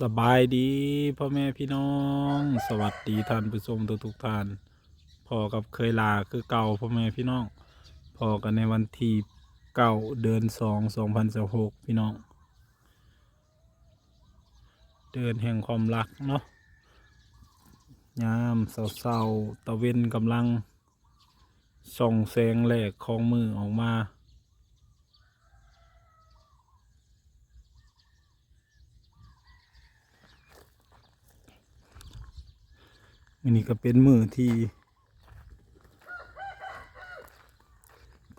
สบายดีพ่อแม่พี่น้องสวัสดีท่านผู้ชมทุกท่านพอกับเคยลาคือเก่าพ่อแม่พี่น้องพอกันในวันที่9 เดือน 2 2026พี่น้องเดือนแห่งความรักเนาะยามเศร้าๆตะเวนกำลังส่องแสงแหลกของมือออกมาอันนี้ก็เป็นมือที่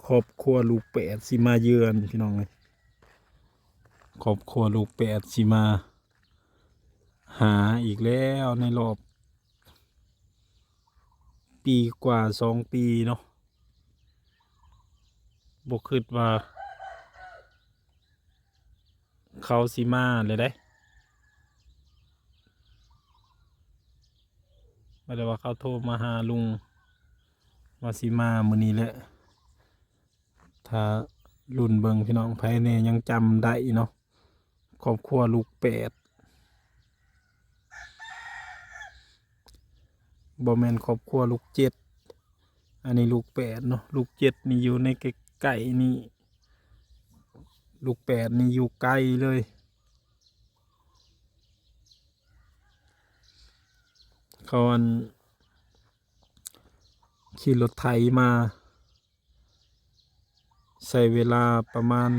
ครอบครัวลูกแปดสิมาเยือนพี่น้องเลยครอบครัวลูกแปดสิมาหาอีกแล้วในรอบปีกว่า2 ปีเนาะบ่คิดว่าเขาสิมาเลยได้บ่ได้ว่าเขาโทรมาหาลุงว่าสิมามื้อนี้แหละถ้ารุ่นเบิ่งพี่น้องไผแน่ยังจำได้เนาะครอบครัวลูกแปดบ่แม่นครอบครัวลูกเจ็ดอันนี้ลูกแปดเนาะลูกเจ็ดนี่อยู่ในใกล้ๆนี่ลูกแปดนี่อยู่ไกลเลยเขาขี่รถไถมาใช้เวลาประมาณ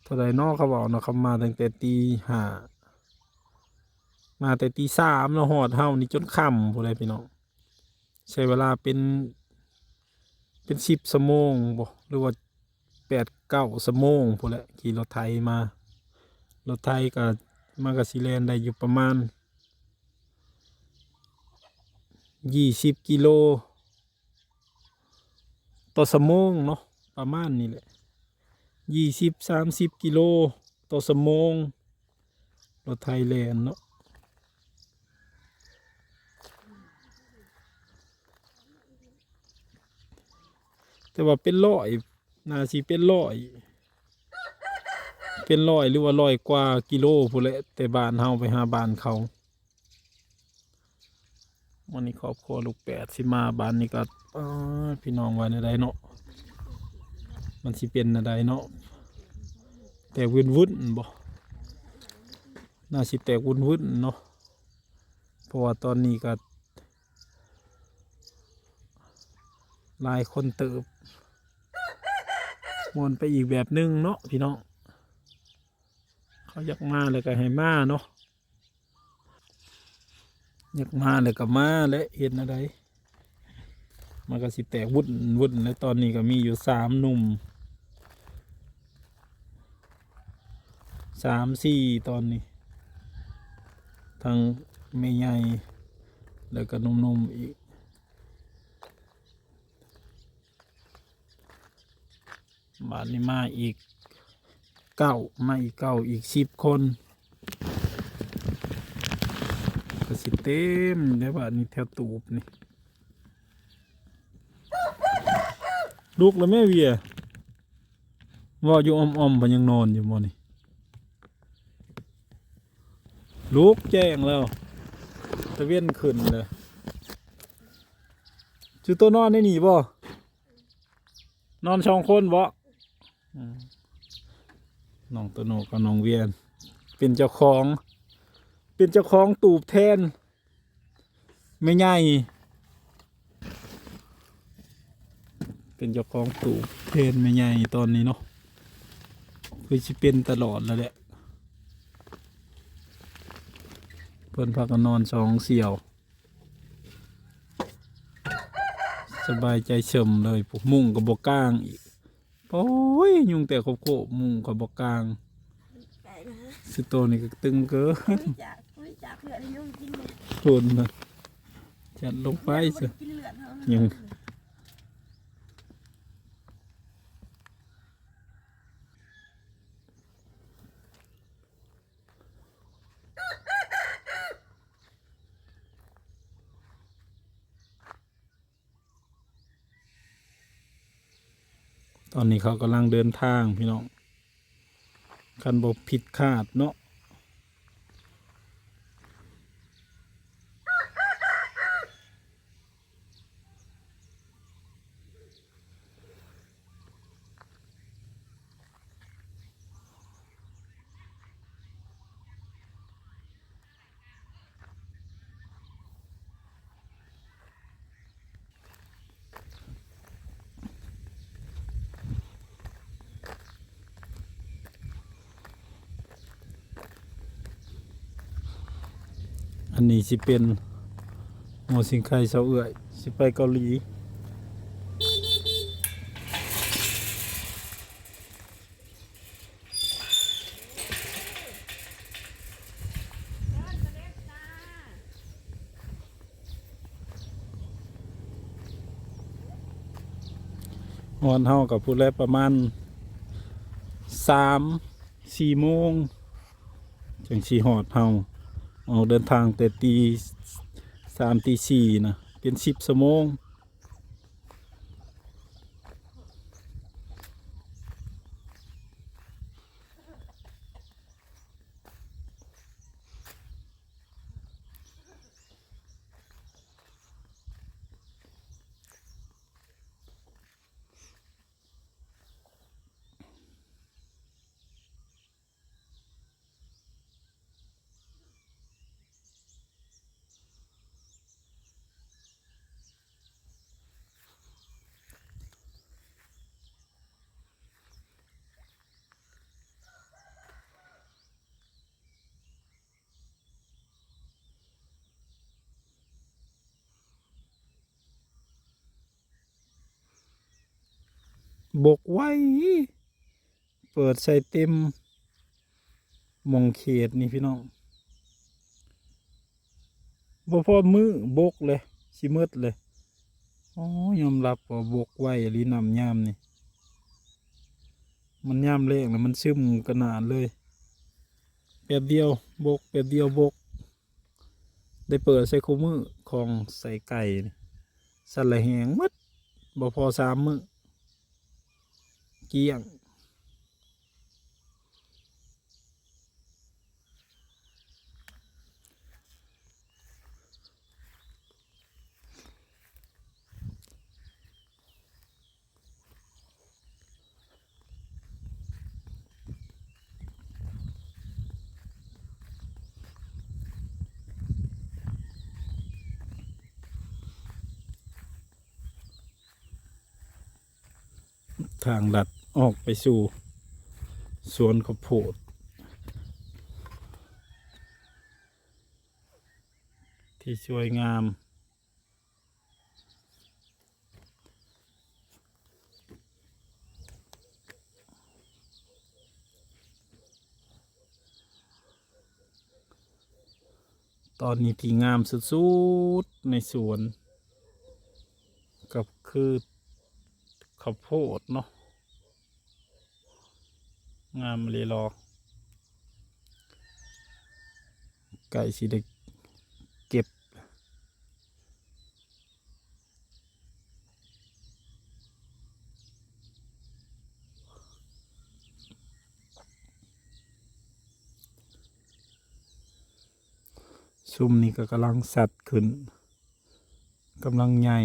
เท่าไรนอกเขาบอกเนาะเขามาตั้งแต่ตี 5มาแต่ตี 3เนาะหอดเฮานี่จนค่ำพู้นเลยพี่น้องใช้เวลาเป็น10 ชั่วโมงบ่หรือว่า8-9 ชั่วโมงพู้นแหละขี่รถไถมารถไถก็มากสิแล่นได้อยู่ประมาณ20 กิโลต่อชั่วโมงเนาะประมาณนี้แหละ20-30 กิโลต่อชั่วโมงรถไถแล่นเนาะแต่ว่าเป็นร้อยน่าสิเป็นร้อยหรือว่า100 กว่า กิโลพู้นแหละแต่บ้านเฮาไปหาบ้านเขาวันนี้ครอบครัวลูกแปดสิมาบ้านนี้ก็พี่น้องว่าในใดเนาะมันสิเป็นในใดเนาะแต่วุ่นบ่น่าสิแตกวุ่นเนาะเพราะว่าตอนนี้ก็หลายคนเติบมวนไปอีกแบบนึงเนาะพี่น้องเขาอยากมาเลยก็ให้มาเนาะอยากมาเลยก็มาและเห็นอะไรมันก็สิแตกวุ่นแล้วตอนนี้ก็มีอยู่3 หนุ่ม3-4ตอนนี้ทั้งแม่ใหญ่แล้วก็หนุ่มๆอีกบ้านนี้มาอีกอีก10 คนก็สิเต็มในบ้านนี้แถวตูบนี่ลูกแล้วแม่เวียว่าอยู่อ้อมๆมันยังนอนอยู่บ่นี่ลูกแจ้งแล้วตะเวียนขึ้นเลยชื่อตัวนอนได้หนีบ่นอน2 คนบ่น้องตัวโนกับน้องเวียนเป็นเจ้าของตูบแทนไม่ใหญ่เป็นเจ้าของตูบแทนไม่ใหญ่ตอนนี้เนาะคือสิเป็นตลอดแล้วแหละเพิ่นพากันนอน2 เสี่ยวสบายใจเฉมเลยพวกมุ้งกับบกลางอีกโอ้ยยุงแต่โคบมุ้งกับบกลางสิโตนี่ก็ตึงเกินคนนะจัดลงไปสิยังตอนนี้เขากำลังเดินทางพี่น้อง คันบ่ผิดคาดเนาะอันนี้สิเป็นหมอสิงไข่เสาเอื่อยสิไปเกาหลีฮอนเฮากับผู้แลประมาณ3-4 โมงจังสิฮอดเฮาออกเดินทางแต่ตี 3 ตี 4นะเป็น10 ชั่วโมงบกไว้เปิดใส่เต็มหมองเขตนี่พี่น้องบ่พอมือบกเลยสิมืดเลยอ๋อยอมรับว่าบกไว้อีหลีน้ำยามนี่มันยามแรงแล้วมันซึมขนาดเลยแป๊บเดียวบกแป๊บเดียวบกได้เปิดใส่คู่มือของใส่ไก่นี่สั่นละแหงหมดบ่พอ3 มื้อเกลี้ยงทางลัดออกไปสู่สวนข้าวโพดที่สวยงามตอนนี้ที่งามสุดๆในสวนก็คือข้าวโพดเนาะงามเลยรอไก่สิได้เก็บซุ่มนี่ก็กำลังสัดขึ้นกำลังใหญ่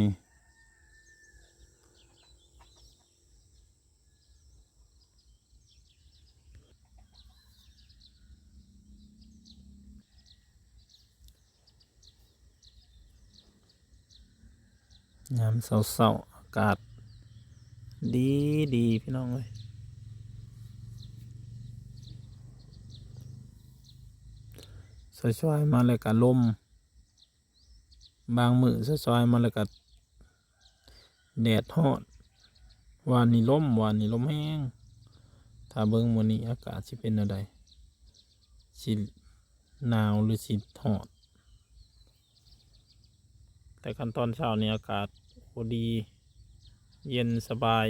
ยามเศร้าๆอากาศดีดีพี่น้องเลยสวยๆมาเลยกับลมบางมือสวยๆมาเลยกับแดดฮอดวานนี้ลมแห้งถ้าเบิ่งมื้อนี้อากาศสิเป็นอะไรสิหนาวหรือสิฮอดแต่ขั้นตอนเช้านี้อากาศพอดีเย็นสบาย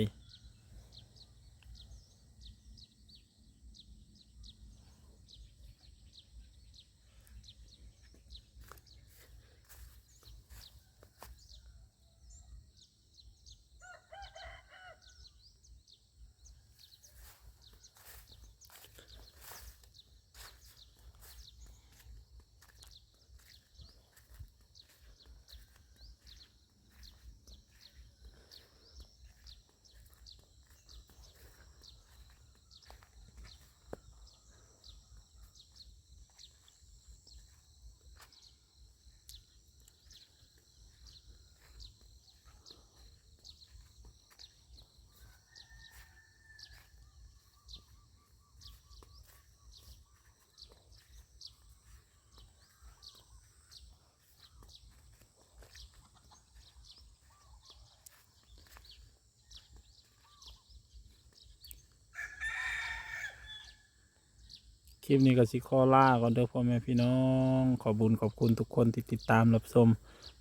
คลิปนี้ก็สิขอลาก่อนเด้อพ่อแม่พี่น้องขอบุญขอบคุณทุกคนที่ติดตามรับชม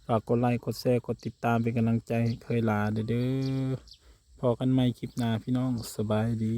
ฝากกดไลค์กดแชร์กดติดตามเป็นกำลังใจให้เคยลาเด้อพอกันใหม่คลิปหน้าพี่น้องสบายดี